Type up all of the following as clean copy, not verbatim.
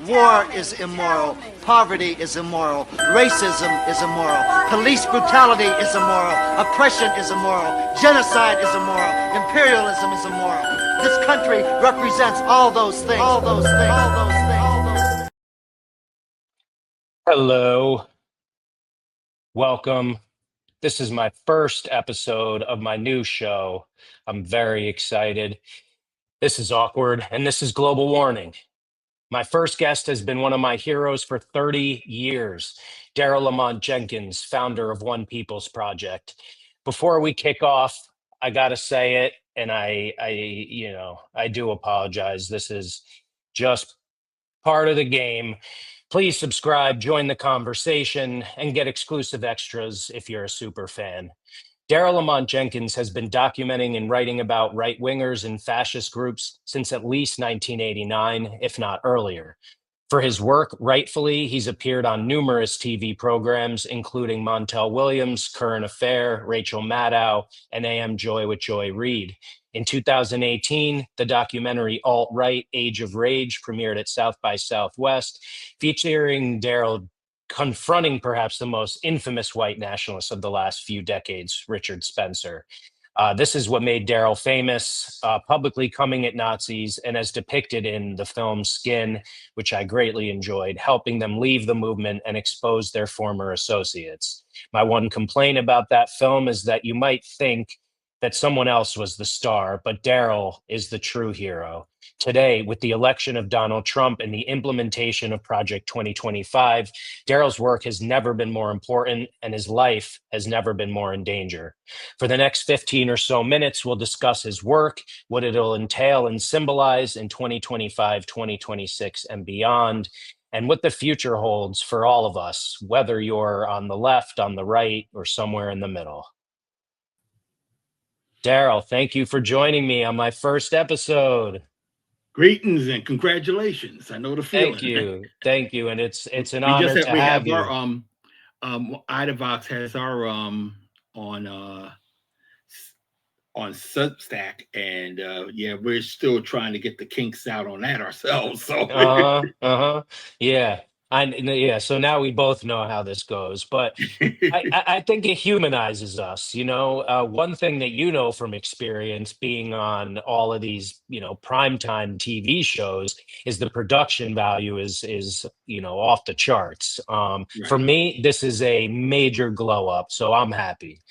War is immoral. Poverty is immoral. Racism is immoral. Police brutality is immoral. Oppression is immoral. Genocide is immoral. Imperialism is immoral. This country represents all those things. All those things. All those things. All those things. Hello. Welcome. This is my first episode of my new show. I'm very excited. This is awkward, and this is global warning. My first guest has been one of my heroes for 30 years, Daryle Lamont Jenkins, founder of One People's Project. Before we kick off, I gotta say it, and I do apologize. This is just part of the game. Please subscribe, join the conversation, and get exclusive extras if you're a super fan. Daryle Lamont Jenkins has been documenting and writing about right-wingers and fascist groups since at least 1989, if not earlier. For his work, rightfully, he's appeared on numerous TV programs, including Montel Williams, Current Affair, Rachel Maddow, and AM Joy with Joy Reid. In 2018, the documentary Alt-Right, Age of Rage premiered at South by Southwest, featuring Daryle confronting perhaps the most infamous white nationalist of the last few decades, Richard Spencer. This is what made Daryle famous, publicly coming at Nazis and as depicted in the film Skin, which I greatly enjoyed, helping them leave the movement and expose their former associates. My one complaint about that film is that you might think that someone else was the star, but Daryle is the true hero. Today, with the election of Donald Trump and the implementation of Project 2025, Daryle's work has never been more important and his life has never been more in danger. For the next 15 or so minutes, we'll discuss his work, what it'll entail and symbolize in 2025, 2026, and beyond, and what the future holds for all of us, whether you're on the left, on the right, or somewhere in the middle. Daryle, thank you for joining me on my first episode. Greetings and congratulations. I know the feeling. Thank you, and it's an honor to have you. AWKWORD has our on Substack, and yeah, we're still trying to get the kinks out on that ourselves. So yeah. So now we both know how this goes, but I think it humanizes us. One thing that you know from experience being on all of these, primetime TV shows is the production value is off the charts. Right. For me, this is a major glow up, so I'm happy.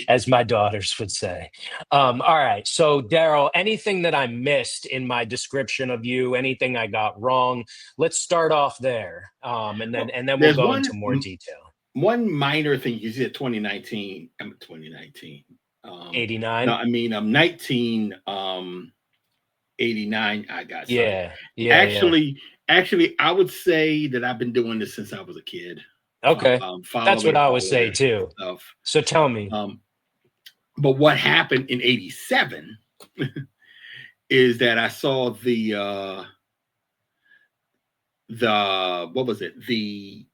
As my daughters would say. All right. So, Daryle, anything that I missed in my description of you, anything I got wrong, let's start off there. And then we'll go into more detail. One minor thing you said 2019. 89. No, I mean 1989. I got yeah. Actually, I would say that I've been doing this since I was a kid. Okay, that's what I would say too. Stuff. So tell me. But what happened in '87 is that I saw the what was it? The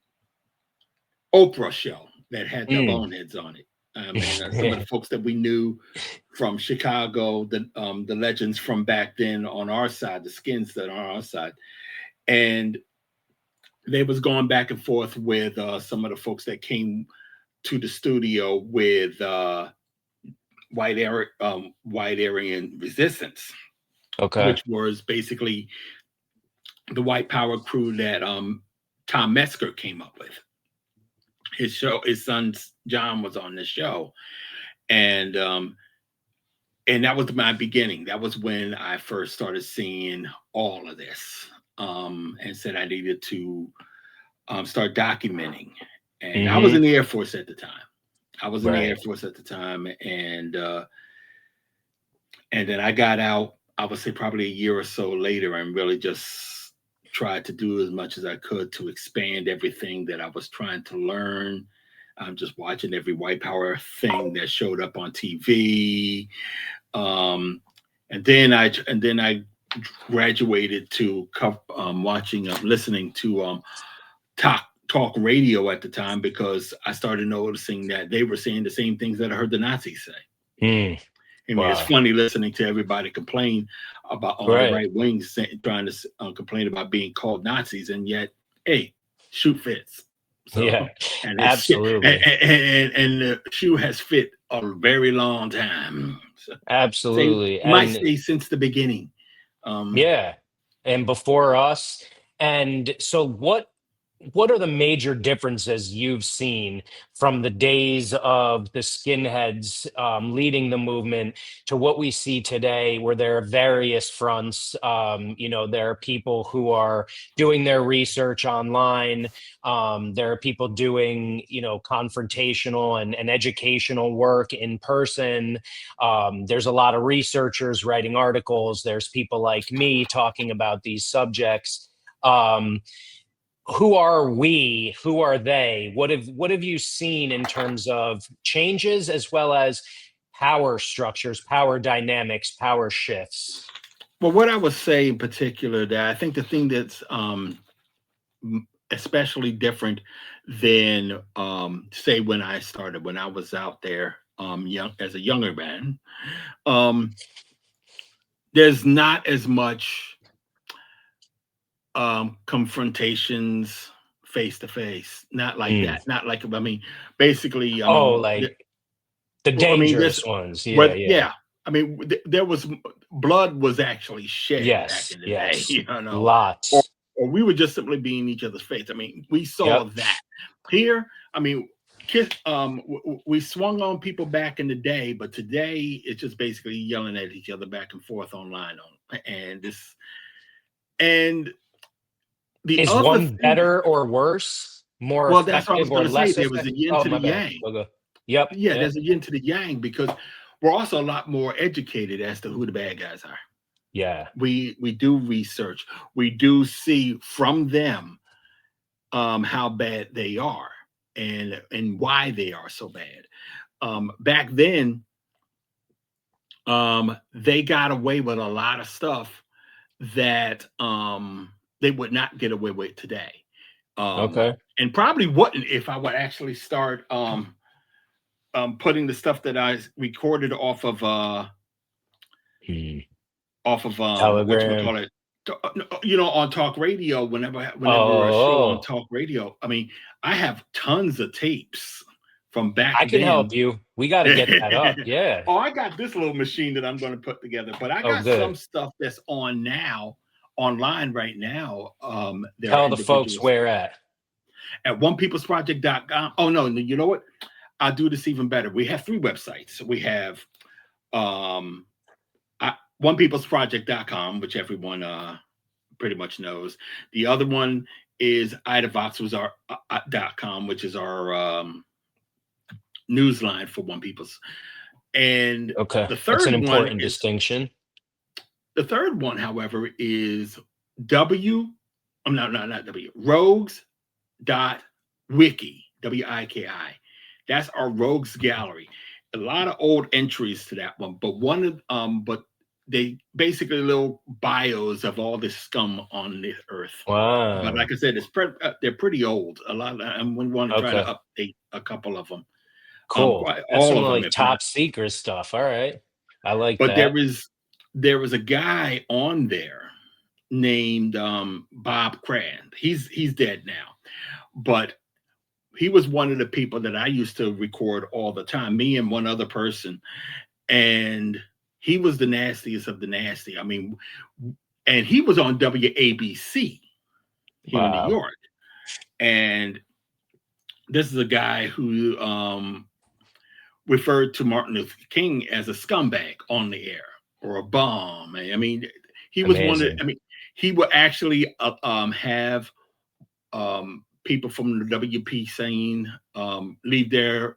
Oprah show that had the Boneheads on it. Some of the folks that we knew from Chicago, the legends from back then on our side, the skins that are on our side, and they was going back and forth with some of the folks that came to the studio with white Aryan resistance, okay, which was basically the white power crew that Tom Metzger came up with. His son John was on the show, and that was my beginning. That was when I first started seeing all of this. And said I needed to start documenting. And I was in the Air Force at the time. And then I got out, I would say probably a year or so later, and really just tried to do as much as I could to expand everything that I was trying to learn. I'm just watching every white power thing that showed up on TV. And then I graduated to listening to talk radio at the time, because I started noticing that they were saying the same things that I heard the Nazis say. I mean, it's Wow. funny listening to everybody complain about on the Right. right wing, trying to complain about being called Nazis, and yet, hey, shoe fits. So, Yeah. and it's Absolutely. and the shoe has fit a very long time. So, say Absolutely. you might And say since the beginning. yeah. And before us. And so what are the major differences you've seen from the days of the skinheads leading the movement to what we see today, where there are various fronts? There are people who are doing their research online. There are people doing, confrontational and educational work in person. There's a lot of researchers writing articles. There's people like me talking about these subjects. Um, who are we? Who are they? What have you seen in terms of changes as well as power structures, power dynamics, power shifts? Well, what I would say in particular, that I think the thing that's especially different than say when I started, when I was out there young as a younger man, um, there's not as much confrontations face to face. Not like Mm. that. Not like, I mean, basically, I Oh, mean, like the well, I mean, dangerous ones. Yeah, but yeah. yeah, I mean, there was blood was actually shed back Yes, in the day, yes. or Lots. we were just simply being each other's face. I mean, we saw Yep. that here. I mean, we swung on people back in the day, but today it's just basically yelling at each other back and forth online and this and the Is other one thing. better or worse? More Well, that's what I was effective or going to say. less There was a effective? yin Oh, to the my bad. yang. Go, go. Yep, Yeah, yep. there's a yin to the yang because we're also a lot more educated as to who the bad guys are. Yeah. We do research. We do see from them how bad they are and why they are so bad. Back then, they got away with a lot of stuff that they would not get away with today. Okay. And probably wouldn't if I would actually start putting the stuff that I recorded Hmm. off of Telegram. whatchamacallit, on talk radio, whenever a show on Oh, talk radio. I mean, I have tons of tapes from back I can help then. you. We got to get that up. Yeah. Oh, I got this little machine that I'm going to put together, but I Oh, got some good. stuff that's on now, online right now. There are Tell the folks individuals where at. at onepeoplesproject.com. Oh no, you know what? I'll do this even better. We have three websites. We have um onepeoplesproject.com, which everyone pretty much knows. The other one is AWKWORD.com, which is our news line for One People's. And Okay. the That's an third one important is distinction. however, is W. I'm not W. Rogues.wiki, WIKI. That's our Rogues Gallery. A lot of old entries to that one, but they basically little bios of all this scum on the earth. But Wow. like I said, they're pretty old. A lot, and we want to try to Okay. update a couple of them. Cool. That's All some of them, like if not. top secret stuff. All right. I like But that. there was a guy on there named Bob Crand. He's dead now, but he was one of the people that I used to record all the time. Me and one other person, and he was the nastiest of the nasty. I mean, and he was on WABC here in New Wow. York, and this is a guy who referred to Martin Luther King as a scumbag on the air or a bomb. I mean, he was one of. Amazing. I mean, he would actually have people from the WP saying leave their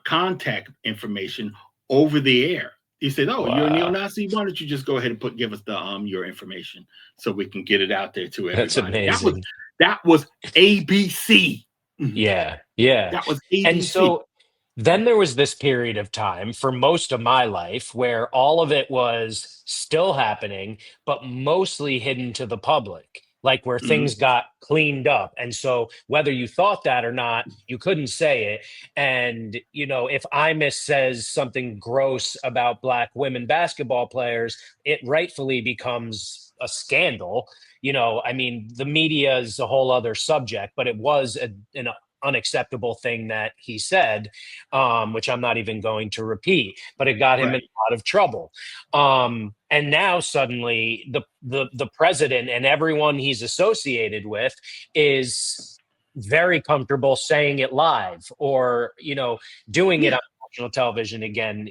contact information over the air. He said, "Oh, you're a Wow. neo-Nazi. Why don't you just go ahead and give us the your information so we can get it out there to That's everybody." amazing. That was ABC. Mhm. Yeah. Yeah. That was And ABC. so then there was this period of time for most of my life where all of it was still happening, but mostly hidden to the public. like where things got cleaned up. And so whether you thought that or not, you couldn't say it. And, you know, if Imus says something gross about Black women basketball players, it rightfully becomes a scandal. You know, I mean, the media is a whole other subject, but it was an unacceptable thing that he said, which I'm not even going to repeat, but it got him in a lot of trouble. And now suddenly the president and everyone he's associated with is very comfortable saying it live, or, you know, doing it on national television again.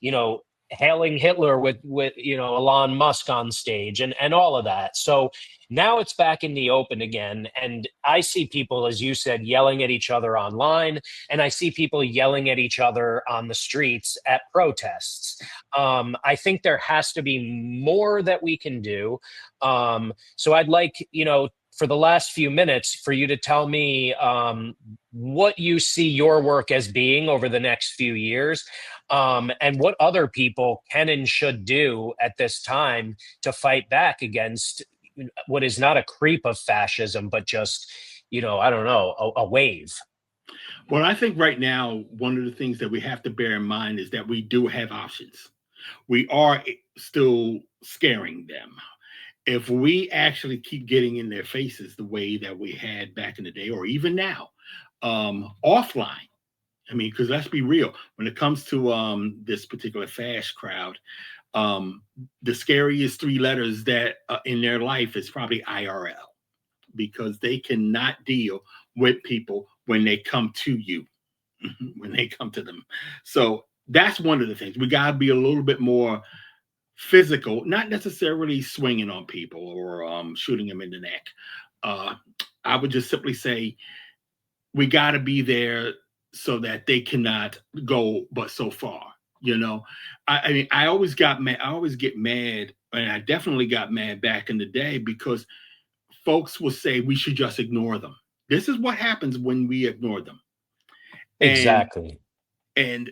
You know, hailing Hitler with you know, Elon Musk on stage and all of that. So now it's back in the open again, and I see people, as you said, yelling at each other online, and I see people yelling at each other on the streets at protests. I think there has to be more that we can do. So I'd like, you know, for the last few minutes, for you to tell me what you see your work as being over the next few years, and what other people can and should do at this time to fight back against what is not a creep of fascism, but just, you know, I don't know, a wave. Well, I think right now, one of the things that we have to bear in mind is that we do have options. We are still scaring them. If we actually keep getting in their faces the way that we had back in the day, or even now, offline, I mean, because let's be real, when it comes to this particular FASH crowd, the scariest three letters that in their life is probably IRL, because they cannot deal with people when they come to you, when they come to them. So that's one of the things. We got to be a little bit more physical, not necessarily swinging on people or shooting them in the neck. I would just simply say we got to be there so that they cannot go but so far. You know, I mean, I always got mad. I always get mad, and I definitely got mad back in the day because folks will say we should just ignore them. This is what happens when we ignore them. Exactly. And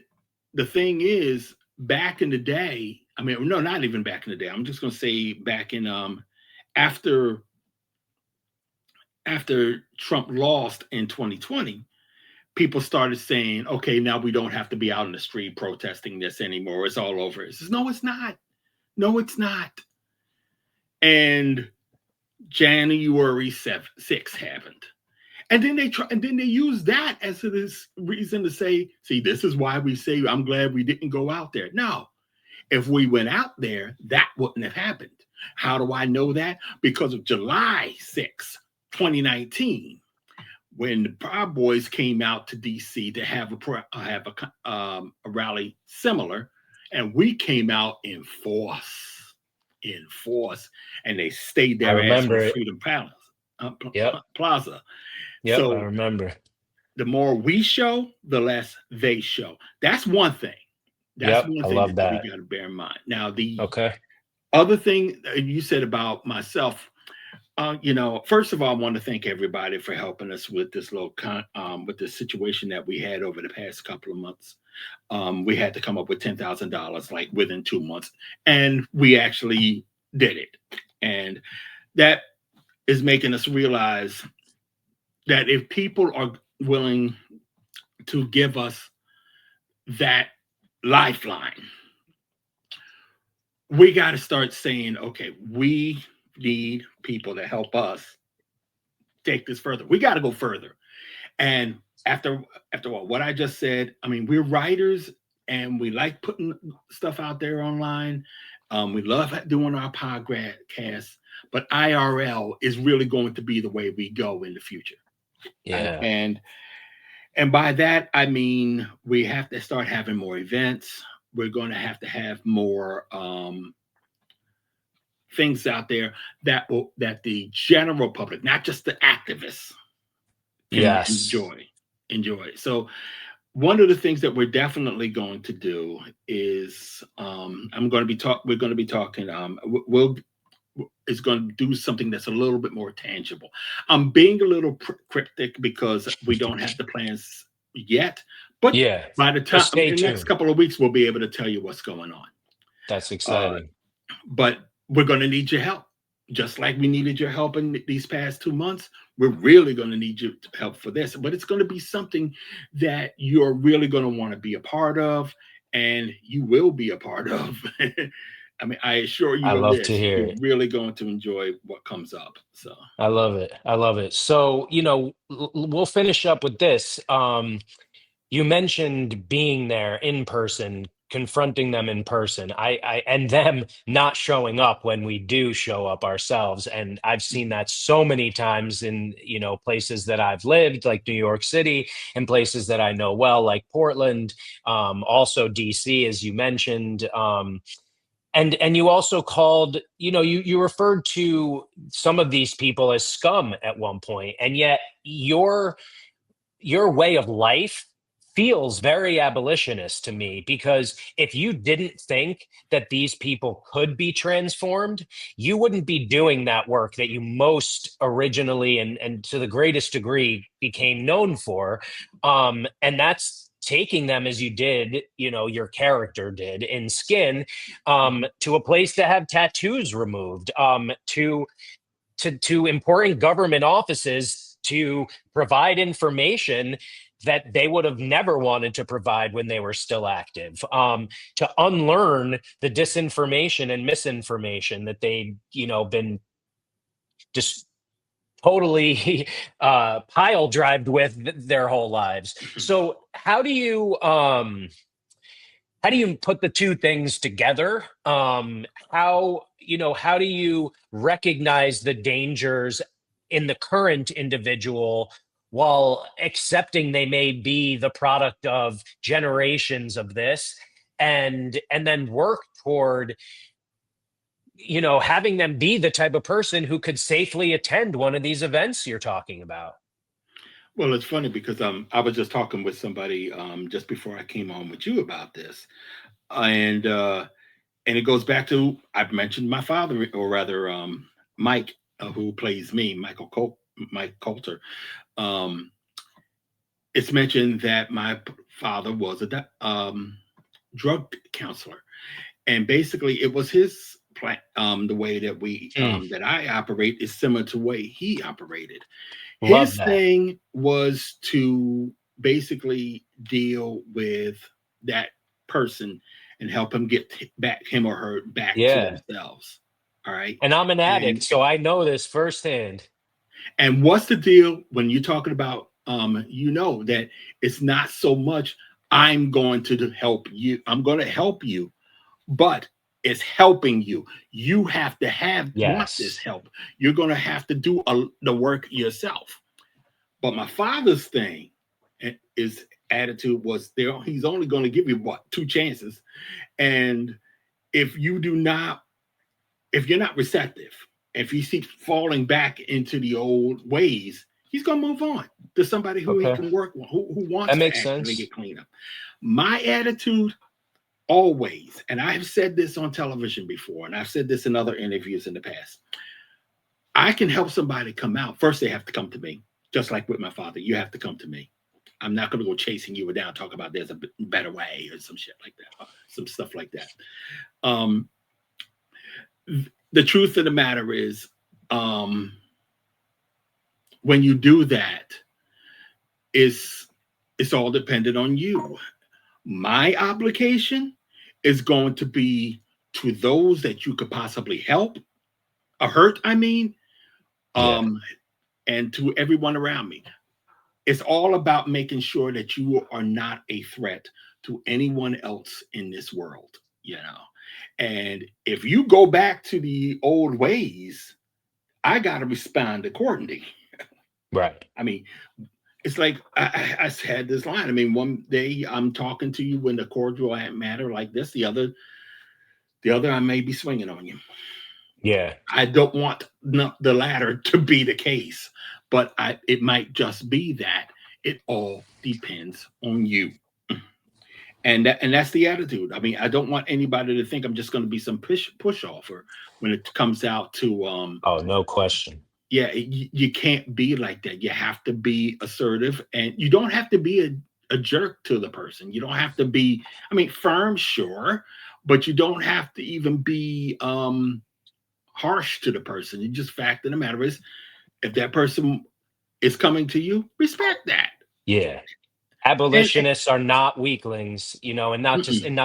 the thing is, back in the day, I mean, no, not even back in the day. I'm just going to say back in after Trump lost in 2020. People started saying, okay, now we don't have to be out in the street protesting this anymore. It's all over. It says, no, it's not. No, it's not. And January 6th happened. And then they use that as this reason to say, see, this is why we say, I'm glad we didn't go out there. No, if we went out there, that wouldn't have happened. How do I know that? Because of July 6th, 2019. When the Proud Boys came out to DC to have a rally similar, and we came out in force, and they stayed their ass on Freedom Plaza. Yeah, So I remember. The more we show, the less they show. That's one thing. That's one thing that we got to bear in mind. Now, the other thing you said about myself. You know, first of all, I want to thank everybody for helping us with this with this situation that we had over the past couple of months. We had to come up with $10,000 like within 2 months, and we actually did it. And that is making us realize that if people are willing to give us that lifeline, we got to start saying, okay, we need people to help us take this further. We got to go further. And after what I just said, I mean, we're writers and we like putting stuff out there online. We love doing our podcasts, but IRL is really going to be the way we go in the future. Yeah. And by that, I mean, we have to start having more events. We're going to have more things out there that the general public, not just the activists, can enjoy. So one of the things that we're definitely going to do is we're going to be talking is going to do something that's a little bit more tangible. I'm being a little cryptic because we don't have the plans yet, but by the time in the next couple of weeks, we'll be able to tell you what's going on. That's exciting. But we're going to need your help. just like we needed your help in these past 2 months, we're really going to need your help for this. But it's going to be something that you're really going to want to be a part of, and you will be a part of. I mean, I assure I you of love to this, hear you're it. really going to enjoy what comes up. So, I love it. I love it. So, we'll finish up with this. You mentioned being there in person, confronting them in person. And them not showing up when we do show up ourselves. And I've seen that so many times in, places that I've lived, like New York City, and places that I know well, like Portland, also DC, as you mentioned. And you also called, you referred to some of these people as scum at one point, and yet your way of life feels very abolitionist to me, because if you didn't think that these people could be transformed, you wouldn't be doing that work that you most originally and to the greatest degree became known for. And that's taking them, as you did, your character did in Skin, to a place to have tattoos removed, to important government offices to provide information that they would have never wanted to provide when they were still active, to unlearn the disinformation and misinformation that they'd been just totally pile drived with their whole lives. So how do you put the two things together? How do you recognize the dangers in the current individual while accepting they may be the product of generations of this, and then work toward having them be the type of person who could safely attend one of these events you're talking about? well, it's funny because I was just talking with somebody just before I came on with you about this, and and it goes back to, I've mentioned my father, or rather Mike, who plays me, Mike Coulter. Um, it's mentioned that my father was a drug counselor, and basically it was his plan. The way that Hmm. that I operate is similar to the way he operated. Love His that. thing was to basically deal with that person and help him get back, him or her back to Yeah. themselves. All right. And I'm an addict, And so I know this firsthand. what's the deal when you're talking about that it's not so much I'm going to help you. I'm going to help you, but it's helping you. You have to want this Yes. help. You're going to have to do the work yourself. But my father's thing, his attitude was there. He's only going to give you what, two chances, and if you do not, if you're not receptive, if he keeps falling back into the old ways, he's going to move on to somebody who he Okay. can work with, who That wants to makes actually sense. get clean up. My attitude always, and I've said this on television before, and I've said this in other interviews in the past. I can help somebody come out. First, they have to come to me, just like with my father. You have to come to me. I'm not going to go chasing you down, talk about there's a better way or some shit like that, some stuff like that. Um, the truth of the matter is, um, when you do that, is it's all dependent on you. My obligation is going to be to those that you could possibly help or hurt. I mean, Yeah. um, and to everyone around me. It's all about making sure that you are not a threat to anyone else in this world, you know. And if you go back to the old ways, I got to respond accordingly. Right. I mean, it's like I had this line. I mean, one day I'm talking to you in a cordial matter like this. The other I may be swinging on you. Yeah. I don't want the latter to be the case, but it might just be that. It all depends on you. And that's the attitude. I mean, I don't want anybody to think I'm just going to be some push offer when it comes out to Oh, no question. yeah, you can't be like that. You have to be assertive, and you don't have to be a jerk to the person. You don't have to be, I mean, firm, sure, but you don't have to even be harsh to the person. You just fact of the matter is, if that person is coming to you, respect that. Yeah. Abolitionists are not weaklings, you know, and not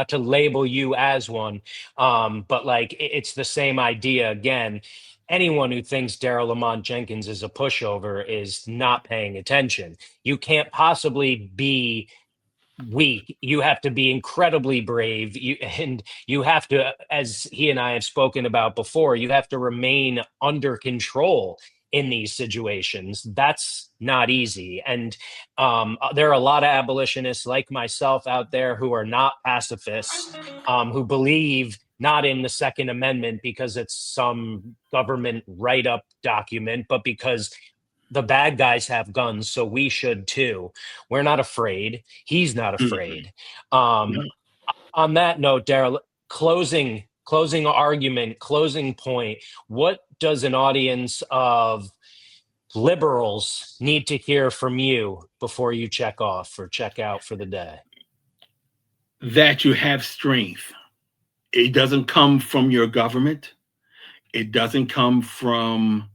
to label you as one. But like it's the same idea again. Anyone who thinks Daryle Lamont Jenkins is a pushover is not paying attention. You can't possibly be weak. You have to be incredibly brave. And you have to, as he and I have spoken about before, you have to remain under control in these situations. That's not easy. And there are a lot of abolitionists like myself out there who are not pacifists, who believe not in the Second Amendment because it's some government write-up document, but because the bad guys have guns, so we should too. We're not afraid. He's not afraid. On that note, Daryle, closing argument, closing point. What does an audience of liberals need to hear from you before you check off or check out for the day? That you have strength. It doesn't come from your government. It doesn't come from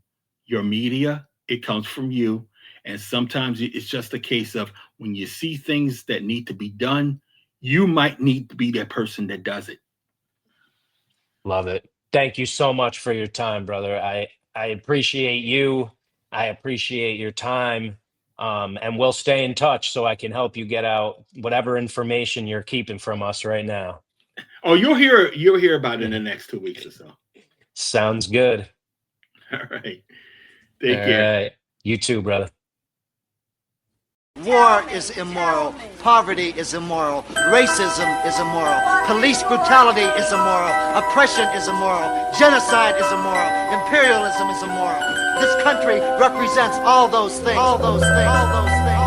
your media. It comes from you. And sometimes it's just a case of when you see things that need to be done, you might need to be that person that does it. Love it. Thank you so much for your time, brother. I appreciate you. I appreciate your time. And we'll stay in touch so I can help you get out whatever information you're keeping from us right now. Oh, you'll hear about it in the next 2 weeks or so. Sounds good. All right. Take care. Right. You too, brother. War is immoral. Poverty is immoral. Racism is immoral. Police brutality is immoral. Oppression is immoral. Genocide is immoral. Imperialism is immoral. This country represents all those things. All those things. All those things.